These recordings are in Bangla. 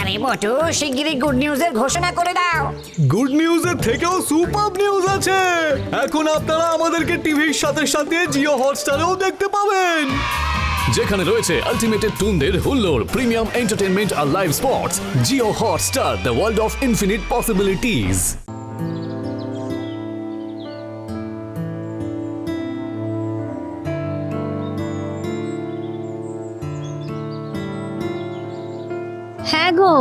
আরে বটু, শিগগিরই গুড নিউজের ঘোষণা করে দাও। গুড নিউজের থেকেও সুপার নিউজ আছে। এখন আপনারা আমাদেরকে টিভির সাথে সাথে জিও হটস্টারেও দেখতে পাবেন, যেখানে রয়েছে আলটিমেটেড টুনদের হুল্লোড়, প্রিমিয়াম এন্টারটেনমেন্ট আর live sports. Jio Hotstar, the world of infinite possibilities. হ্যাঁ গো,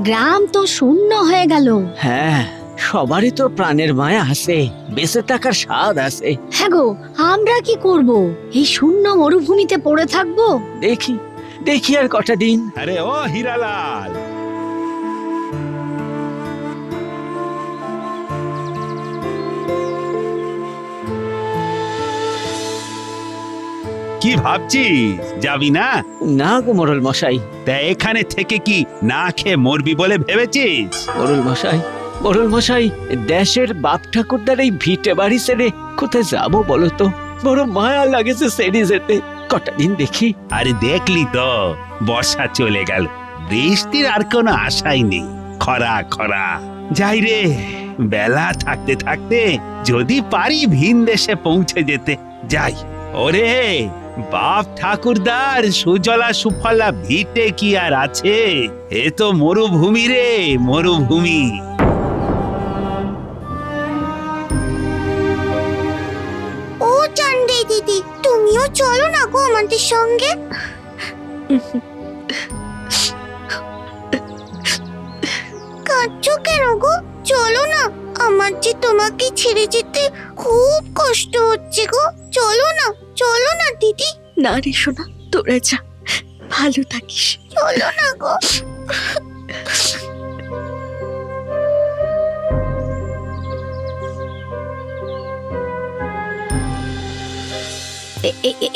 গ্রাম তো শূন্য হয়ে গেল। হ্যাঁ, সবারই তো প্রাণের মায়া আছে, বেঁচে থাকার স্বাদ আছে। হ্যাঁ গো, আমরা কি করব? এই শূন্য মরুভূমিতে পড়ে থাকবো? দেখি দেখি আর কটা দিন। আরে ও হীরালাল, কি ভাবছিস, যাবি না? না গো মোড়ল মশাই, তা এখানে থেকে কি না খেয়ে মরবি বলে ভেবেছিস? মোড়ল মশাই, মোড়ল মশাই, দেশের বাপ ঠাকুরদার এই ভিটে বাড়ি ছেড়ে কোথায় যাব বলো তো? বড় মায়া লাগেছে সেরে যেতে। কটা দিন দেখি। আরে দেখলি তো, বর্ষা চলে গেল, বৃষ্টির আর কোনো আশাই নেই। খরা খরা, যাই রে, বেলা থাকতে থাকতে যদি পারি ভিন দেশে পৌঁছে যেতে, যাই। ওরে বাপ ঠাকুরদার সুজলা সুফলা ভিটে কি আর আছে? এ তো মরুভূমি রে, মরুভূমি। ও চান্দি দিদি, তুমিও চলো না গো আমাদের সঙ্গে। কাঁদছো কেন গো? চলো না, আমার যে তোমাকে ছেড়ে যেতে খুব কষ্ট হচ্ছে গো। চলো না, চলো না দিদি। না রে সোনা, তোরা যা, ভালো থাকিস। চলো না গো।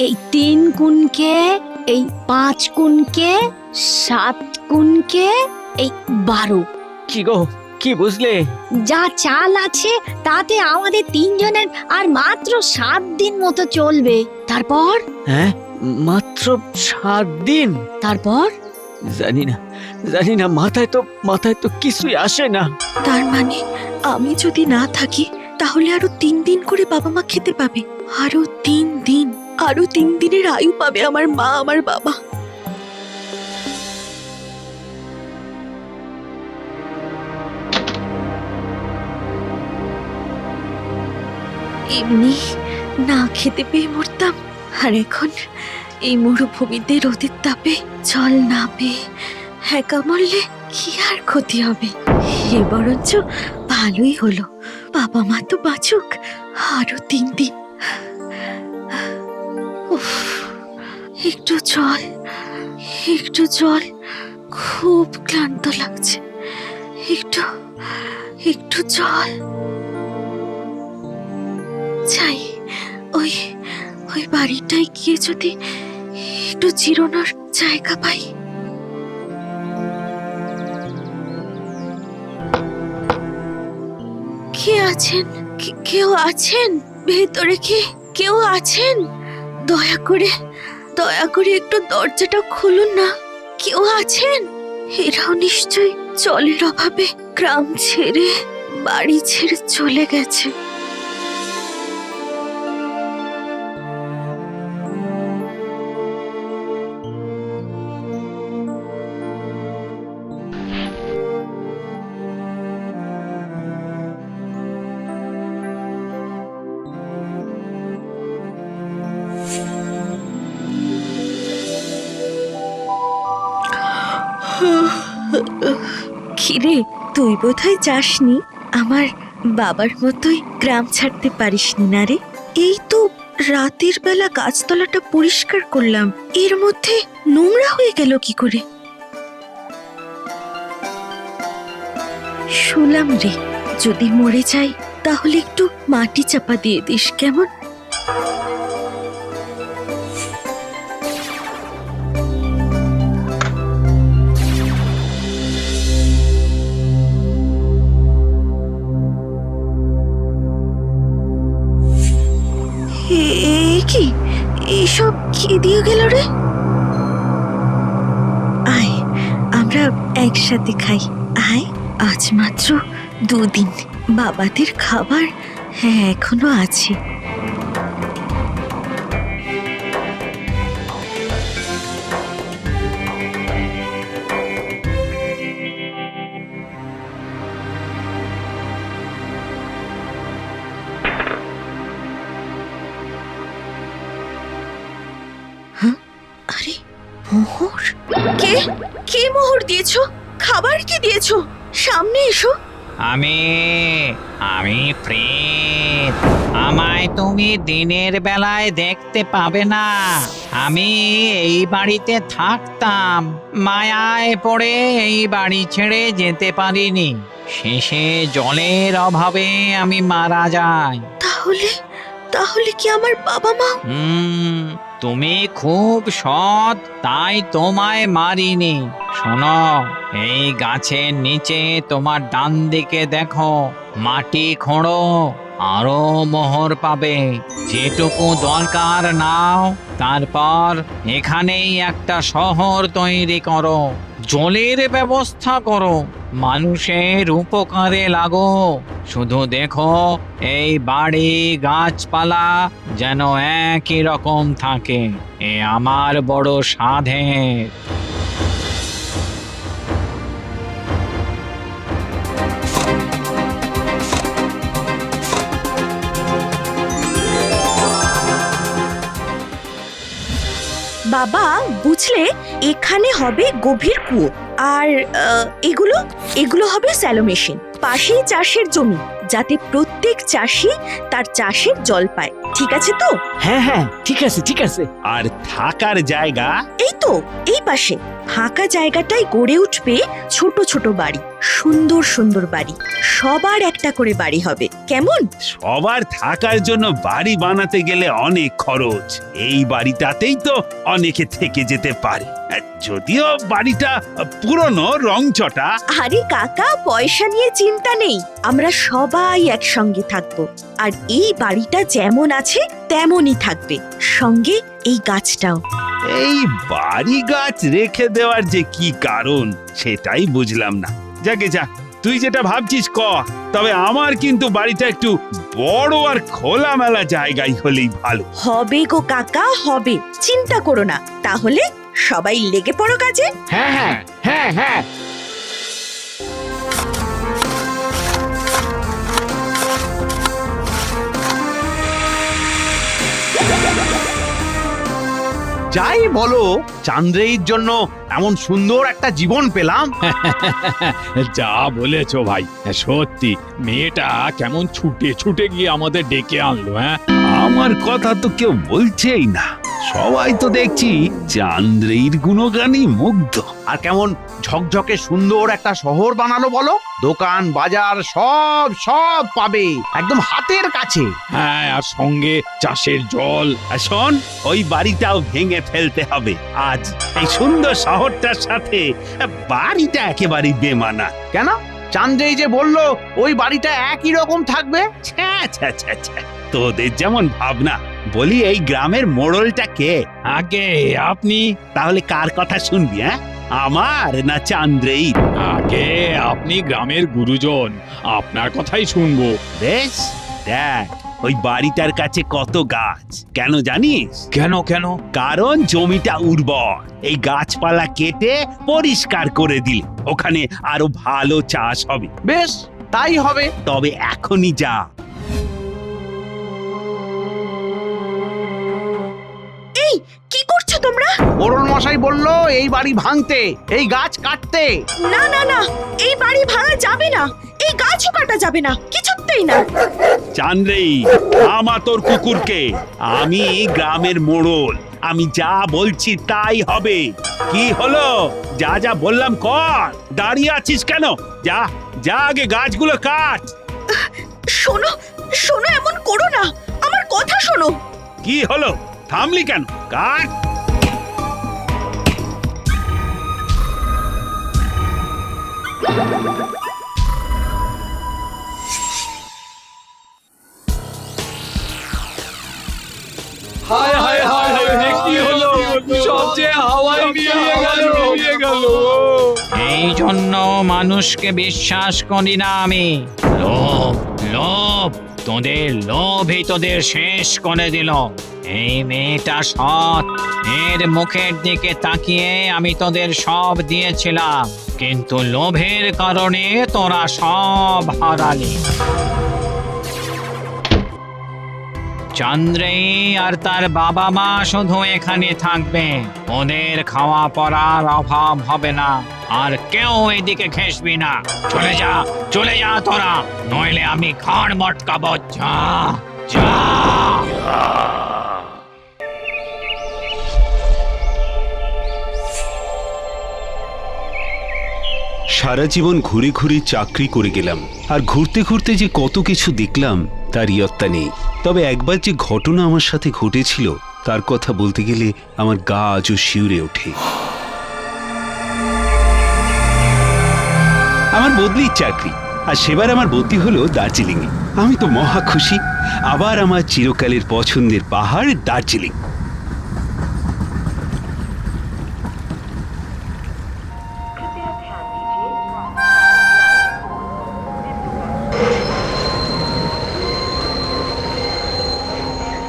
এই 3 গুণকে, এই 5 গুণকে, 7 গুণকে, এই 12। কি গো, কি বুঝলে? যা চাল আছে তাতে আমাদের 3 জনের আর মাত্র 7 দিন মতো চলবে। তারপর হ্যাঁ, মাত্র 7 দিন? তারপর জানি না, মাথায় তো কিছুই আসে না। তার মানে আমি যদি না থাকি তাহলে আরো 3 দিন করে বাবা মা খেতে পাবে। আরো 3 দিন, আরো 3 দিনের আয়ু পাবে আমার মা, আমার বাবা। এমনি না খেতে পেয়ে মরতাম, আর এখন এই মরুভূমিতে রোদের তাপে জল না পেয়ে একা মরলে কি আর ক্ষতি হবে? এ বরঞ্চ ভালোই হলো, বাবা মা তো বাঁচুক আরো 3 দিন। উফ, একটু জল, খুব ক্লান্ত লাগছে। একটু জল চাই। ওই বাড়িটায় গিয়ে যদি একটু জিরানোর জায়গা পাই। কে আছেন? কেউ আছেন ভেতরে? কি কেউ আছেন? দয়া করে একটু দরজাটা খুলুন না। কেউ আছেন? এরাও নিশ্চয়ই জলের অভাবে গ্রাম ছেড়ে, বাড়ি ছেড়ে চলে গেছে। কিরে, তুই বোধহয় যাসনি? আমার বাবার মতোই গ্রাম ছাড়তে পারিসনি না রে? এই তো রাতের বেলা গাছতলাটা পরিষ্কার করলাম, এর মধ্যে নোংরা হয়ে গেল কি করে? শুনলাম রে, যদি মরে যাই তাহলে একটু মাটি চাপা দিয়ে দিস, কেমন? কি এসব কি দিয়ে গেল রে? আয়, আমরা একসাথে খাই। আয়, আজ মাত্র 2 দিন, বাবাদের খাবার হ্যাঁ এখনো আছে। আরে মোহর, কে কে মোহর দিয়েছো? খাবার কি দিয়েছো? সামনে এসো। আমি আমি প্রেত। আমায় তুমি দিনের বেলায় দেখতে পাবে না। আমি এই বাড়িতে থাকতাম, মায়ায় পড়ে এই বাড়ি ছেড়ে যেতে পারিনি। শেষে জলের অভাবে আমি মারা যাই। তাহলে তাহলে কি আমার বাবা মা? তুমি খুব সৎ, তাই তোমায় মারিনি। শোনো, এই গাছের নিচে তোমার ডান দিকে দেখো, মাটি খোঁড়ো, আরো মোহর পাবে। যেটুকু দরকার নাও, তারপর এখানেই একটা শহর তৈরি করো, জলের ব্যবস্থা করো, মানুষের উপকারে লাগো। শুধু দেখো এই বাড়ি গাছপালা যেন একই রকম থাকে। এ আমার বড় সাধের। বাবা, বুঝলে, এখানে হবে গভীর কুয়ো, আর এগুলো এগুলো হবে স্যালো মেশিন। পাশেই চাষের জমি, যাতে প্রত্যেক চাষি তার চাষের জল পায়। ঠিক আছে তো? হ্যাঁ হ্যাঁ, ঠিক আছে ঠিক আছে। আর থাকার জায়গা? এই তো, এই পাশে ফাঁকা জায়গাটাই গড়ে উঠবে ছোট ছোট বাড়ি, সুন্দর সুন্দর বাড়ি। সবার একটা করে বাড়ি হবে, কেমন? সবার থাকার জন্য বাড়ি বানাতে গেলে অনেক খরচ। এই বাড়িটাতেই তো অনেকে থেকে যেতে পারে, যদিও বাড়িটা পুরনো, রংচটা। আরে কাকা, পয়সা নিয়ে চিন্তা নেই, আমরা সবাই একসঙ্গে থাকবো। আর এই বাড়িটা যেমন আছে তেমনই থাকবে, সঙ্গে এই গাছটাও। এই বাড়ি গাছ রেখে দেওয়ার যে কি কারণ সেটাই বুঝলাম না। যাকে যা, তুই যেটা ভাবছিস কর, তবে আমার কিন্তু বাড়িটা একটু বড় আর খোলামেলা জায়গায় হলেই ভালো হবে গো কাকা, হবে, চিন্তা করো না। তাহলে সবাই লেগে পড়ো কাজে। হ্যাঁ হ্যাঁ হ্যাঁ হ্যাঁ। যাই বলো, চান্দ্রেইর জন্য এমন সুন্দর একটা জীবন পেলাম। যা বলেছো ভাই, সত্যি মেয়েটা কেমন ছুটে ছুটে গিয়ে আমাদের ডেকে আনলো। হ্যাঁ, আমার কথা তো কেউ বলছেই না, সবাই তো দেখছি চান্দ্রেইর গুণগানই মুগ্ধ। আর কেমন ঝকঝকে সুন্দর একটা শহর বানালো বলো, দোকান বাজার সব সব পাবে একদম হাতের কাছে। হ্যাঁ, আর সঙ্গে চাষের জল। আর শোন, ওই বাড়িটাও ভেঙে ফেলতে হবে আজ। এই সুন্দর শহরটার সাথে বাড়িটা একেবারেই বেমানা। কেন? চান্দ্রেই যে বললো ওই বাড়িটা একই রকম থাকবে। ছ্যা, ছ্যা, ছ্যা, ছ্যা। তোদের যেমন ভাবনা। বলি, এই গ্রামের মোড়লটা কে? আগে আপনি। তাহলে কার কথা শুনবি? হ্যাঁ, আমার না চান্দ্রেইর? আগে আপনি গ্রামের গুরুজন, আপনার কথাই শুনবো। বেশ, দেখ ওই বাড়িটার কাছে কত গাছ। কেন জানিস? কেন কেন? কারণ জমিটা উর্বর। এই গাছপালা কেটে পরিষ্কার করে দিলে ওখানে আরো ভালো চাষ হবে। বেশ, তাই হবে। তবে এখনই যা। এই, কি করছো তোমরা? মোড়ল মশাই বললো এই বাড়ি ভাঙতে, এই গাছ কাটতে। না না না, এই বাড়ি ভাঙা যাবে না, এই গাছও কাটা যাবে না, কিছুতেই না। চান্দ্রেই, আমা তোর কুকুরকে। আমি গ্রামের মোড়ল, আমি যা বলছি তাই হবে। কি হলো? যা যা বললাম কর। দাঁড়িয়ে আছিস কেন? যা যা, আগে গাছগুলো কাট। শোনো শোনো, এমন করো না, আমার কথা শোনো। কি হলো? থামলি কেন? কাট। হায় হায় হায় হায়, কি হলো? সব যে হাওয়ায় মিলিয়ে গেল। এই এই জন্য মানুষকে বিশ্বাস করি না আমি। লোভ, লোভ, তোদের লোভই তোদের শেষ করে দিল। এই মেয়েটা সৎ, এর মুখের দিকে তাকিয়ে আমি তোদের সব দিয়েছিলাম, কিন্তু লোভের কারণে তোরা সব হারালি। চন্দ্রে আর তার বাবা মা শুধু এখানে থাকবে, ওদের খাওয়া পড়ার অভাব হবে না, আর কেউ এদিকে ঘেসবি না। চলে যা, চলে যা তোরা, নইলে আমি ঘাড় মটকাবো। যা যা। সারা জীবন ঘুরে ঘুরে চাকরি করে গেলাম, আর ঘুরতে ঘুরতে যে কত কিছু দেখলাম তার ইয়ত্তা নেই। তবে একবার যে ঘটনা আমার সাথে ঘটেছিল তার কথা বলতে গেলে আমার গা আজও শিউরে ওঠে। আমার বদলি চাকরি, আর সেবার আমার বদলি হলো দার্জিলিং এ। আমি তো মহা খুশি, আবার আমার চিরকালের পছন্দের পাহাড় দার্জিলিং।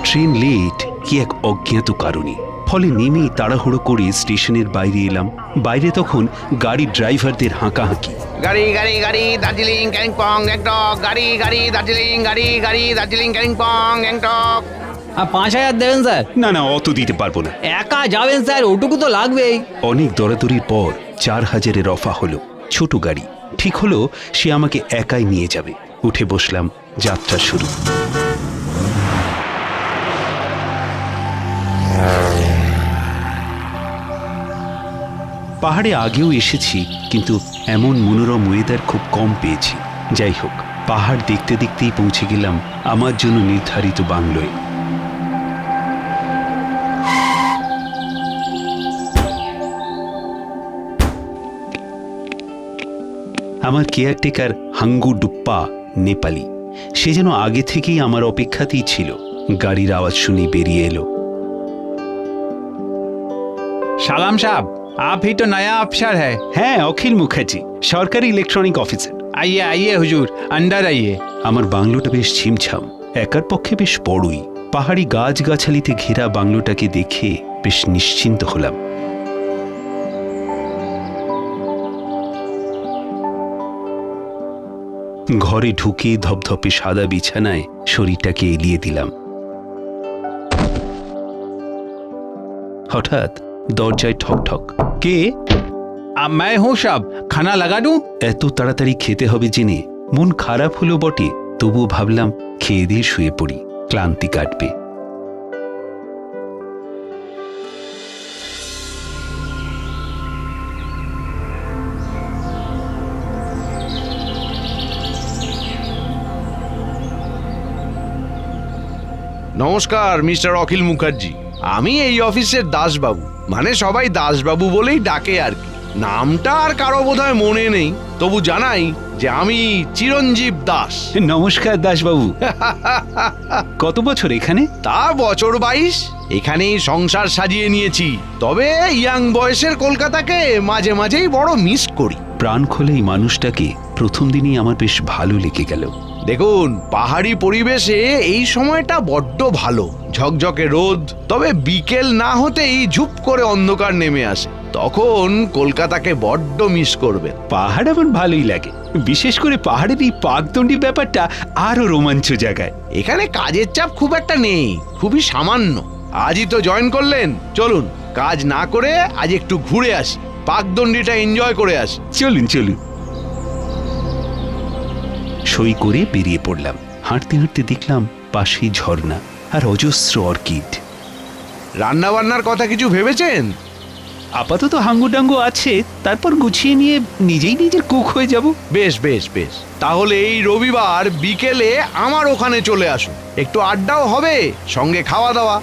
ট্রেন লেট কি এক অজ্ঞাত কারণে, ফলে নেমেই তাড়াহুড়ো করে স্টেশনের বাইরে এলাম। বাইরে তখন গাড়ি ড্রাইভারদের হাঁকাহাঁকি। গাড়ি গাড়ি গাড়ি দার্জিলিং কালিম্পং গ্যাংটক, গাড়ি গাড়ি দার্জিলিং, গাড়ি গাড়ি দার্জিলিং কালিম্পং গ্যাংটক। 5000 দেবেন স্যার? না না, অত দিতে পারবো না। একা যাবেন স্যার, ওটুকু তো লাগবেই। অনেক দরাদরির পর 4000-এর অফা হলো। ছোট গাড়ি, ঠিক হলো সে আমাকে একাই নিয়ে যাবে। উঠে বসলাম, যাত্রা শুরু। পাহাড়ে আগেও এসেছি, কিন্তু এমন মনোরম ওয়েদার খুব কম পেয়েছি। যাই হোক, পাহাড় দেখতে দেখতেই পৌঁছে গেলাম আমার জন্য নির্ধারিত বাংলোয়। আমার কেয়ারটেকার হাঙ্গু ডুপ্পা নেপালি, সে যেন আগে থেকেই আমার অপেক্ষাতেই ছিল। গাড়ির আওয়াজ শুনে বেরিয়ে এলো। সালাম সাহেব, आप ही तो नया अफसर है। হ্যাঁ, অখিল মুখার্জি, সরকারি ইলেকট্রনিক অফিসার। आइए आइए हुजूर, अंदर आइए। আমার বাংলোটা বেশ ছিমছাম, একার পক্ষে বেশ বড়ই। পাহাড়ি গাছগাছালিতে ঘেরা বাংলোটাকে দেখে বেশ নিশ্চিন্ত হলাম। ঘরে ঢুকে ধপধপে সাদা বিছানায় শরীরটাকে এলিয়ে দিলাম। হঠাৎ দরজায় ঠক ঠক। কে? मैं हूँ साहब, खाना लगा दूं? এত তাড়াতাড়ি খেতে হবে জেনে মন খারাপ হলো বটে, তবুও ভাবলাম খেয়ে দিয়ে শুয়ে পড়ি, ক্লান্তি কাটবে। নমস্কার মিস্টার অখিল মুখার্জি, আমি এই অফিসের দাসবাবু, মানে সবাই দাসবাবু বলেই ডাকে আর কি। নামটা আর কারো বোধহয় মনে নেই, তবু জানাই যে আমি চিরঞ্জীব দাস। নমস্কার দাসবাবু। কত বছর এখানে? তা বছর 22। এখানেই সংসার সাজিয়ে নিয়েছি, তবে ইয়াং বয়সের কলকাতাকে মাঝে মাঝেই বড় মিস করি। প্রাণ খোলে এই মানুষটাকে প্রথম দিনই আমার বেশ ভালো লেগে গেল। দেখুন, পাহাড়ি পরিবেশে এই সময়টা বড্ড ভালো, ঝকঝকে রোদ, তবে বিকেল না হতেই ঝুপ করে অন্ধকার নেমে আসে, তখন কলকাতাকে বড্ড মিস করবে। পাহাড় আমার ভালোই লাগে, বিশেষ করে পাহাড়ের এই পাকদণ্ডী ব্যাপারটা আরো রোমাঞ্চ জাগায়। এখানে কাজের চাপ খুব একটা নেই, খুবই সামান্য। আজই তো জয়েন করলেন, চলুন কাজ না করে আজ একটু ঘুরে আসি, পাকদণ্ডীটা এনজয় করে আসি। চলুন চলুন। সই করে বেরিয়ে পড়লাম। হাঁটতে হাঁটতে দেখলাম পাশেই ঝর্ণা আর অজস্র অর্কিড। রান্না বান্নার কথা কিছু ভেবেছেন? আপাতত হাঙ্গুডাঙ্গু আছে, তারপর গুছিয়ে নিয়ে নিজেই নিজের কুক হয়ে যাব। বেশ বেশ বেশ, তাহলে এই রবিবার বিকেলে আমার ওখানে চলে আসুন, একটু আড্ডাও হবে, সঙ্গে খাওয়া দাওয়া,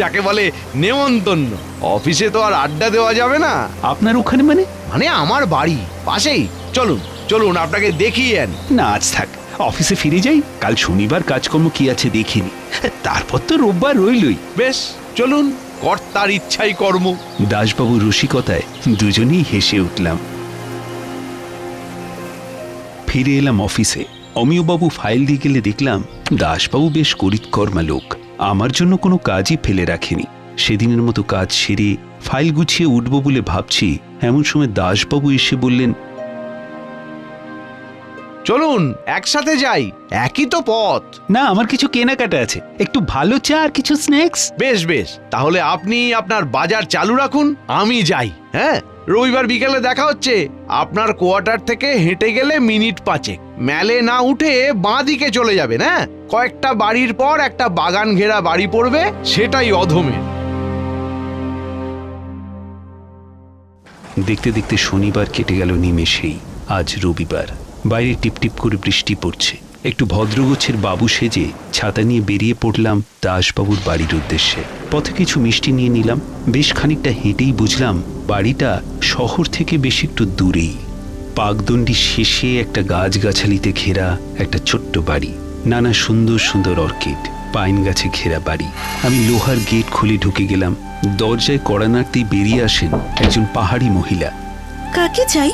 যাকে বলে নেমন্তন্ন। অফিসে তো আর আড্ডা দেওয়া যাবে না। আপনার ওখানে মানে? মানে আমার বাড়ি পাশেই। চলুন চলুন, আপনাকে দেখিয়ে আনি। না, আজ থাক, অফিসে ফিরে যাই, কাল শনিবার কাজকর্ম কি আছে দেখিনি, তারপর তো রোববার রইলই। বেশ, চলুন, কর্তার ইচ্ছাই কর্ম। দাসবাবুর রসিকতায় দুজনেই হেসে উঠলাম। ফিরে এলাম অফিসে। অমিয়বাবু ফাইল দিয়ে গেলে দেখলাম দাসবাবু বেশ করিতকর্মা লোক, আমার জন্য কোনো কাজই ফেলে রাখেনি। সেদিনের মতো কাজ সেরে ফাইল গুছিয়ে উঠব বলে ভাবছি, এমন সময় দাসবাবু এসে বললেন, চলুন একসাথে যাই, একই তো পথ। না, আমার কিছু কেনাকাটা আছে, একটু ভালো চা আর কিছু স্ন্যাক্স। বেশ বেশ, তাহলে আপনি আপনার বাজার চালু রাখুন, আমি যাই। হ্যাঁ, রবিবার বিকেলে দেখা হচ্ছে। আপনার কোয়ার্টার থেকে হেঁটে গেলে মিনিট 5 মেলে না উঠে বাঁ দিকে চলে যাবেন। হ্যাঁ, কয়েকটা বাড়ির পর একটা বাগান ঘেরা বাড়ি পড়বে, সেটাই অধমের। দেখতে দেখতে শনিবার কেটে গেল নিমেষেই। আজ রবিবার, বাইরে টিপটিপ করে বৃষ্টি পড়ছে। একটু ভদ্রগোছের বাবু সেজে ছাতা নিয়ে বেরিয়ে পড়লাম দাসবাবুর বাড়ির উদ্দেশ্যে। পথে কিছু মিষ্টি নিয়ে নিলাম। বেশ খানিকটা হেঁটেই বুঝলাম বাড়িটা শহর থেকে বেশ একটু দূরেই। পাকদণ্ডি শেষে একটা গাছগাছালিতে ঘেরা একটা ছোট্ট বাড়ি, নানা সুন্দর সুন্দর অর্কিড, পাইন গাছে ঘেরা বাড়ি। আমি লোহার গেট খুলে ঢুকে গেলাম। দরজায় কড়া নাড়তেই বেরিয়ে আসেন একজন পাহাড়ি মহিলা। কাকে চাই?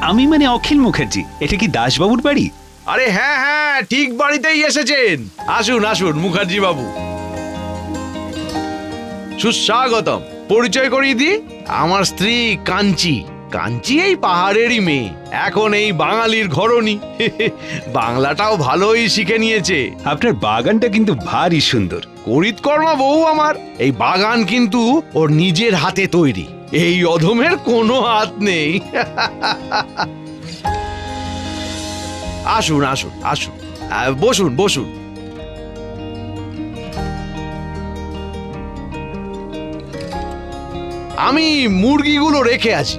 আমি মানে অখিল মুখার্জি। এটা কি দাসবাবুর বাড়ি? আরে হ্যাঁ হ্যাঁ, ঠিক বাড়িতেই এসেছেন। আসুন আসুন মুখার্জি বাবু, সুস্বাগতম। পরিচয় করিয়ে দিই, আমার স্ত্রী কাঞ্চি। কাঞ্চি এই পাহাড়েরই মেয়ে, এখন এই বাঙালির ঘরণী। বাংলাটাও ভালোই শিখে নিয়েছে। আপনার বাগানটা কিন্তু ভারী সুন্দর। করিতকর্মা বউ আমার। এই বাগান কিন্তু ওর নিজের হাতে তৈরি, এই অধমের কোনো হাত নেই। আসুন আসুন আসুন, বসুন বসুন। আমি মুরগিগুলো রেখে আছি।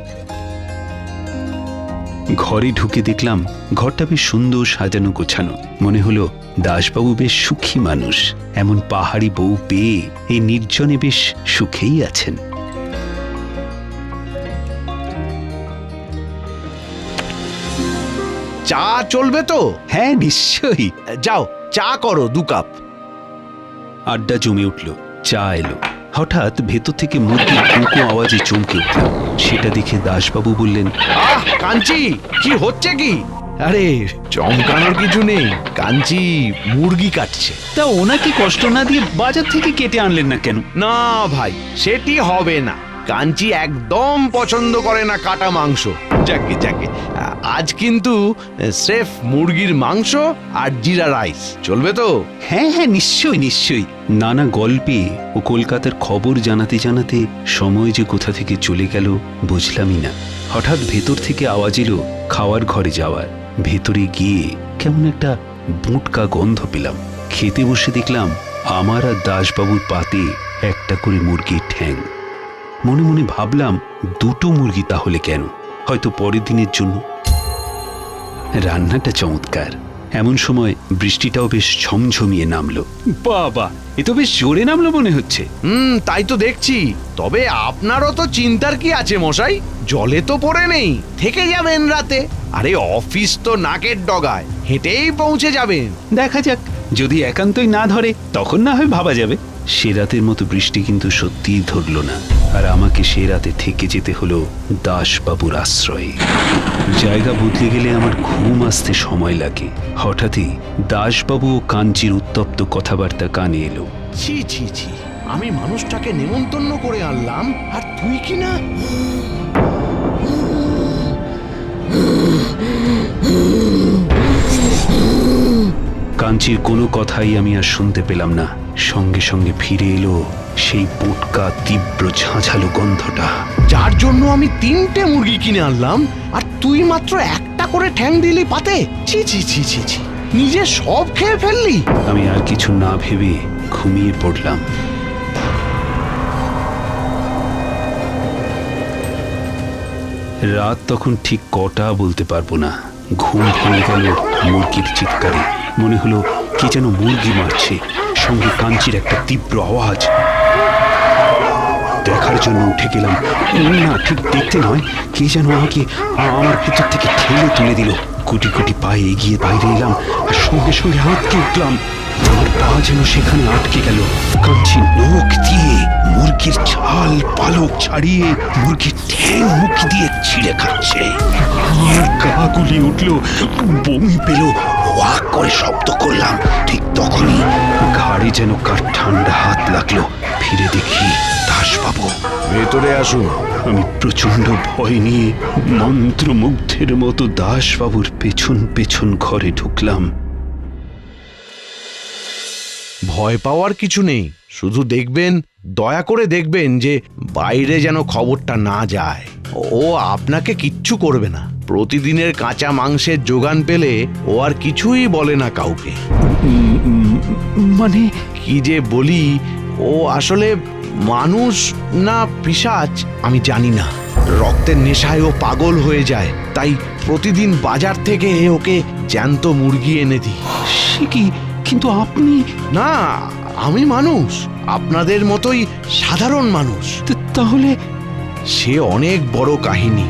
ঘরে ঢুকে দেখলাম ঘরটা বেশ সুন্দর সাজানো গোছানো। মনে হলো দাসবাবু বেশ সুখী মানুষ, এমন পাহাড়ি বউ পেয়ে এই নির্জনে বেশ সুখেই আছেন। চা চলবে তো? হ্যাঁ নিশ্চয়ই। যাও চা করো 2 কাপ। আড্ডা জমে উঠল, চা এলো। হঠাৎ ভেতর থেকে মুরগির কুকু আওয়াজে চমকে উঠলাম। সেটা দেখে দাসবাবু বললেন, আহ কাঞ্চি, কি হচ্ছে কি? আরে চমকানোর কিছু নেই, কাঞ্চি মুরগি কাটছে। তা ওনাকে কষ্ট না দিয়ে বাজার থেকে কেটে আনলেন না কেন? না ভাই, সেটি হবে না। কাঞ্চি একদম পছন্দ করে না কাটা মাংস। যাকে যাকে, আজ কিন্তু স্রেফ মুরগির মাংস আর জিরা রাইস চলবে তো? হ্যাঁ হ্যাঁ, নিশ্চয়ই নিশ্চয়ই। নানা গল্পে ও কলকাতার খবর জানাতে জানাতে সময় যে কোথা থেকে চলে গেল বুঝলামই না। হঠাৎ ভেতর থেকে আওয়াজ এলো খাওয়ার ঘরে যাওয়ার। ভেতরে গিয়ে কেমন একটা বুটকা গন্ধ পেলাম। খেতে বসে দেখলাম আমার আর দাসবাবুর পাতে একটা করে মুরগির ঠ্যাং। মনে মনে ভাবলাম 2টো মুরগি তাহলে কেন, হয়তো পরের দিনের জন্য। রান্নাটা চমৎকার। এমন সময় বৃষ্টিটাও বেশ ঝমঝমিয়ে নামলো। বাবা, এ তো বেশ জোরে নামলো মনে হচ্ছে। তাই তো দেখছি। তবে আপনারও তো চিন্তার কি আছে মশাই, জলে তো পড়ে নেই, থেকে যাবেন রাতে। আরে অফিস তো নাকের ডগায়, হেঁটেই পৌঁছে যাবেন। দেখা যাক, যদি একান্তই না ধরে তখন না হয় ভাবা যাবে। সে রাতের মতো বৃষ্টি কিন্তু সত্যিই ধরল না, আর আমাকে সে রাতে থেকে যেতে হলো দাসবাবুর আশ্রয়ে। জায়গা বদলে গেলে আমার ঘুম আসতে সময় লাগে। হঠাৎই দাসবাবু ও কাঞ্চির উত্তপ্ত কথাবার্তা কানে এলো। ছি ছি ছি, আমি মানুষটাকে নেমন্তন্ন করে আনলাম, আর তুই কি না? কাঞ্চির কোনো কথাই আমি আর শুনতে পেলাম না। সঙ্গে সঙ্গে ফিরে এলো সেই বোটকা তীব্র ঝাঁঝালো গন্ধটা। যার জন্য আমি 3টে মুরগি কিনে আনলাম, আর তুই মাত্র একটা করে ঠ্যাং দিলি পাতে। ছি ছি ছি ছি ছি, নিজে সব খেয়ে ফেললি। আমি আর কিছু না ভেবে ঘুমিয়ে পড়লাম। রাত তখন ঠিক কটা বলতে পারবো না। ঘুম ভেঙে গেল মুরগির চিৎকারে। মনে হলো কি যেন মুরগি মারছে, সঙ্গে কাঞ্চির একটা তীব্র আওয়াজ। দেখার জন্য উঠে গেলাম। না, ঠিক দেখতে নয়, কে যেন আমাকে আমার ভিতর থেকে ঠেলে তুলে দিল। কোটি কোটি পায়ে এগিয়ে বাইরে এলাম, আর সঙ্গে সঙ্গে আটকে উঠলাম। আমার পা যেন সেখানে আটকে গেল। কাঞ্চি নখ দিয়ে মুরগির ছাল পালক ছাড়িয়ে মুরগির ঠ্যাং মুখ দিয়ে ছিঁড়ে খাচ্ছে। আমার গা গুলি উঠল, বমি পেল, ওয়াক করে শব্দ করলাম। ঠিক তখনই ঘাড়ে যেন কার ঠান্ডা হাত লাগলো। ফিরে দেখি দাসবাবু। ভেতরে আসুন। আমি প্রচন্ড ভয় নিয়ে মন্ত্রমুগ্ধের মতো দাসবাবুর পেছন পেছন ঘরে ঢুকলাম। ভয় পাওয়ার কিছু নেই, শুধু দেখবেন, দয়া করে দেখবেন যে বাইরে যেন খবরটা না যায়। ও আপনাকে কিচ্ছু করবে না। প্রতিদিনের কাঁচা মাংসের যোগান পেলে ও আর কিছুই বলে না কাউকে। মানে কি যে বলি, ও আসলে মানুষ না পিশাচ আমি জানি না। রক্তের নেশায় ও পাগল হয়ে যায়, তাই প্রতিদিন বাজার থেকে ওকে জ্যান্ত মুরগি এনে দিই। সে কি? কিন্তু আপনি? না, আমি মানুষ, আপনাদের মতোই সাধারণ মানুষ। তাহলে সে অনেক বড় কাহিনী।